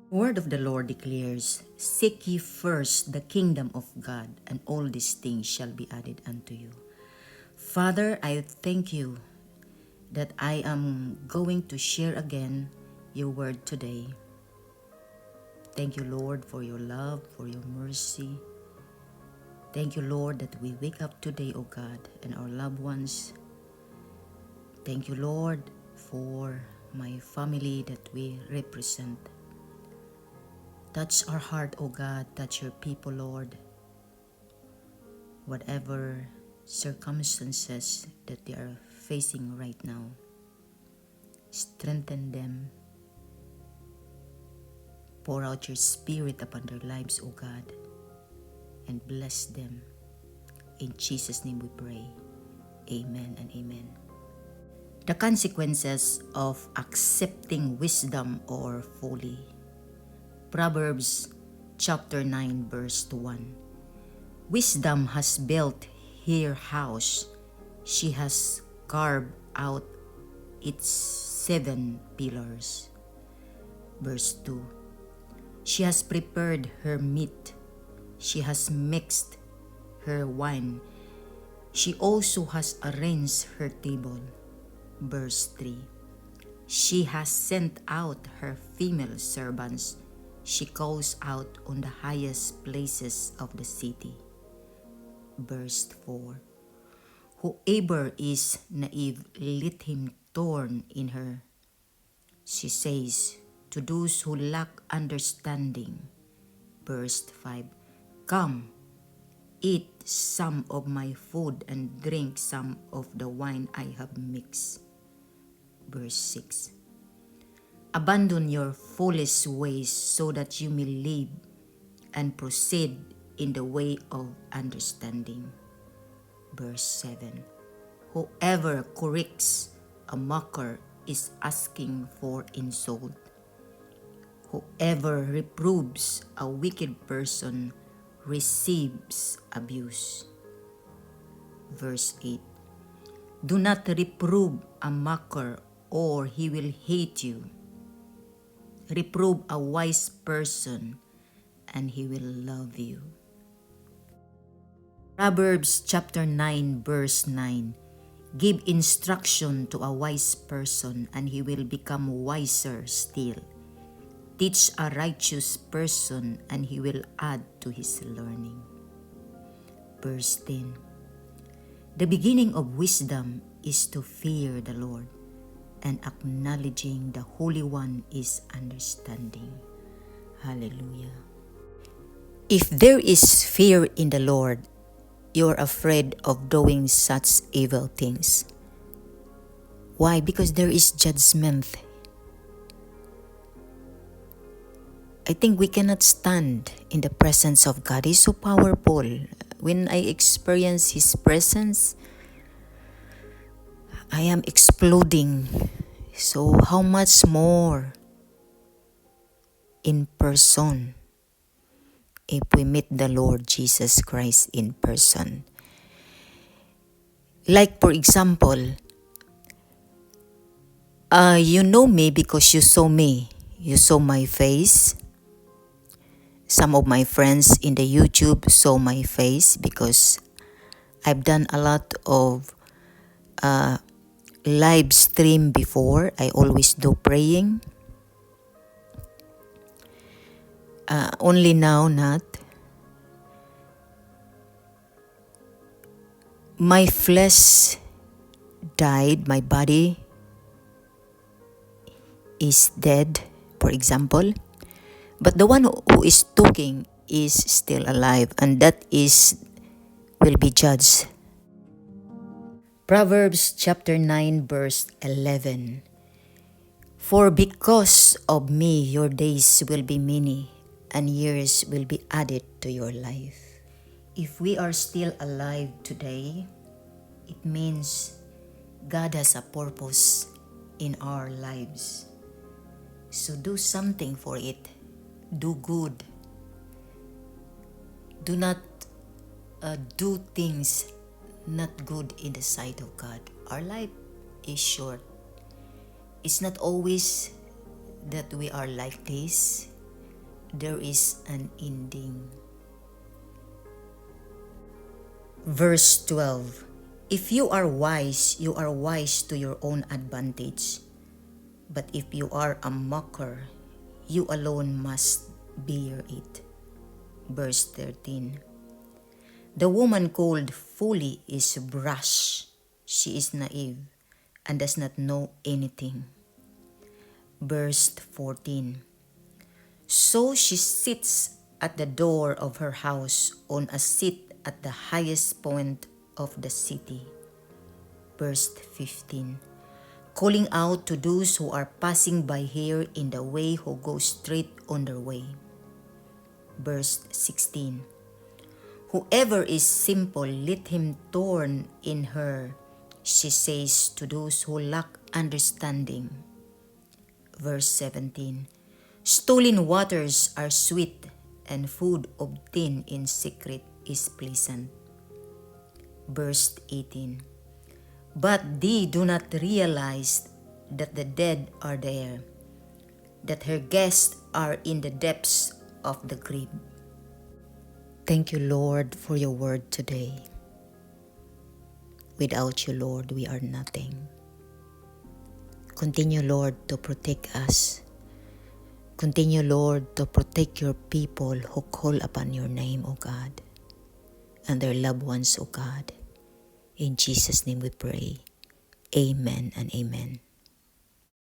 Word of the Lord declares, Seek ye first the kingdom of God, and all these things shall be added unto you. Father, I thank you that I am going to share again your word today. Thank you, Lord, for your love, for your mercy. Thank you, Lord, that we wake up today, O God, and our loved ones. Thank you, Lord, for my family that we represent. Touch our heart, O God. Touch your people, Lord. Whatever circumstances that they are facing right now, strengthen them. Pour out your spirit upon their lives, O God, and bless them. In Jesus' name we pray. Amen and amen. The consequences of accepting wisdom or folly. Proverbs chapter 9 verse 1. Wisdom has built her house. She has carved out its 7 pillars. Verse 2. She has prepared her meat. She has mixed her wine. She also has arranged her table. Verse 3. She has sent out her female servants. She goes out on the highest places of the city. Verse 4. Whoever is naive, let him turn in her. She says to those who lack understanding. Verse 5. Come, eat some of my food and drink some of the wine I have mixed. Verse 6. Abandon your foolish ways so that you may live and proceed in the way of understanding. Verse 7. Whoever corrects a mocker is asking for insult. Whoever reproves a wicked person receives abuse. Verse 8. Do not reprove a mocker, or he will hate you. Reprove a wise person, and he will love you. Proverbs chapter 9 verse 9. Give instruction to a wise person, and he will become wiser still. Teach a righteous person, and he will add to his learning. Verse 10. The beginning of wisdom is to fear the Lord, and acknowledging the Holy One is understanding. Hallelujah. If there is fear in the Lord, you're afraid of doing such evil things. Why? Because there is judgment. I think we cannot stand in the presence of God. He's so powerful. When I experience His presence, I am exploding. So how much more in person if we meet the Lord Jesus Christ in person? Like for example, you know me because you saw me. You saw my face. Some of my friends in the YouTube saw my face because I've done a lot of live stream before. I always do praying. Only now not. My flesh died. My body is dead, for example. But the one who is talking is still alive, and that will be judged. Proverbs chapter 9 verse 11. For because of me your days will be many, and years will be added to your life. If we are still alive today, it means God has a purpose in our lives. So do something for it. Do good. Do not do things not good in the sight of God. Our life is short. It's not always that we are like this. there is an ending. Verse 12. If you are wise to your own advantage. But if you are a mocker, you alone must bear it. Verse 13. The woman called Folly is brash. She is naive and does not know anything. Verse 14. So she sits at the door of her house on a seat at the highest point of the city. Verse 15. Calling out to those who are passing by here in the way who go straight on their way. Verse 16. Whoever is simple, let him turn in her, she says to those who lack understanding. Verse 17. Stolen waters are sweet, and food obtained in secret is pleasant. Verse 18. But they do not realize that the dead are there, that her guests are in the depths of the grave. Thank you, Lord, for your word today. Without you, Lord, we are nothing. Continue, Lord, to protect us. Continue, Lord, to protect your people who call upon your name, O God, and their loved ones, O God. In Jesus' name we pray. Amen and amen.